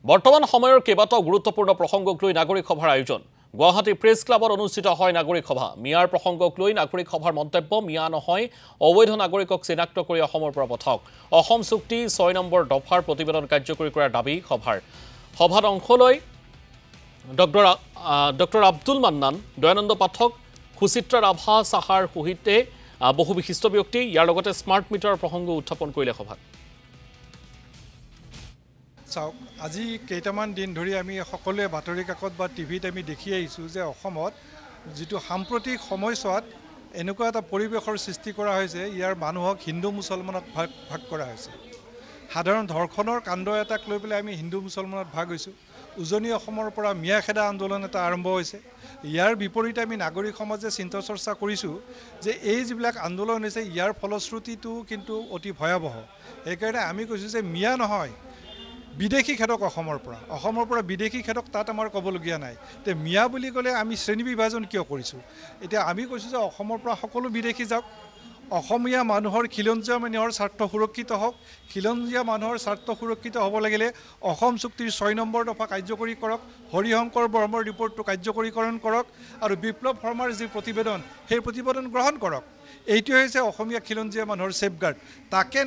বৰ্তমান সময়ৰ কেইবাটাও গুৰুত্বপূৰ্ণ প্ৰসংগক লৈ নাগৰিক সভাৰ আয়োজন গুৱাহাটী প্ৰেছ ক্লাবত অনুষ্ঠিত হয় নাগৰিক সভা মিয়াৰ প্ৰসংগক লৈ নাগৰিক সভাৰ মন্তব্য মিয়া নহয় অবৈধ নাগৰিকক চিনাক্ত কৰি অসমৰ পৰা পঠাওক অসম চুক্তি 6 নম্বৰ দফাৰ প্ৰতিবেদন কাৰ্যকৰী কৰাৰ দাবী সভাত অংশ লৈ ডক্টৰ আব্দুল মান্নান দয়ানন্দ পাঠক সুচিত্ৰা ৰাভা সাহাৰ সহিতে বহু বিশিষ্ট ব্যক্তি ইয়াৰ লগতে স্মাৰ্ট মিটাৰ প্ৰসংগ উত্থাপন কৰিলে সভাত চাওক আজি কেইটামান দিন ধৰি আমি সকলোৱে বাতৰি কাকত বা টিভিত আমি দেখি আহিছোঁ যে অসমত যিটো সাম্প্ৰতিক সময়ছোৱাত এনেকুৱা এটা পৰিৱেশৰ সৃষ্টি কৰা হৈছে ইয়াৰ মানুহক হিন্দু মুছলমানত ভাগ কৰা হৈছে সাধাৰণ ধৰ্ষণৰ কাণ্ড এটাক লৈ পেলাই আমি হিন্দু মুছলমানত ভাগ হৈছোঁ উজনি অসমৰ পৰা মিয়া খেদা আন্দোলন এটা আৰম্ভ হৈছে ইয়াৰ বিপৰীতে আমি নাগৰিক সমাজে চিন্তা চৰ্চা কৰিছোঁ যে এই যিবিলাক আন্দোলন হৈছে ইয়াৰ ফলশ্ৰুতিটো কিন্তু অতি ভয়াৱহ সেইকাৰণে আমি কৈছোঁ যে মিয়া নহয় বিদেশী খেদক অসমৰ পৰা বিদেশী খেদক তাত আমাৰ ক'বলগীয়া নাই তে মিয়া বুলি ক'লে আমি শ্ৰেণী বিভাজন কিয় কৰিছোঁ এতিয়া আমি কৈছোঁ যে অসমৰ পৰা সকলো বিদেশী যাওক অসমীয়া মানুহৰ খিলঞ্জীয়া মানুহৰ স্বাৰ্থ সুৰক্ষিত হওক খিলঞ্জীয়া মানুহৰ স্বাৰ্থ সুৰক্ষিত হ'ব লাগিলে অসম চুক্তিৰ 6 নম্বৰ দফা কাৰ্যকৰী কৰক হৰিশংকৰ বৰ্মৰ ৰিপৰ্টটো কাৰ্যকৰীকৰণ কৰক আৰু বিপ্লৱ শৰ্মাৰ যি প্ৰতিবেদন সেই প্ৰতিবেদন গ্ৰহণ কৰক এইটোৱে হৈছে অসমীয়া খিলঞ্জীয়া মানুহৰ ছেফগাৰ্ড তাকে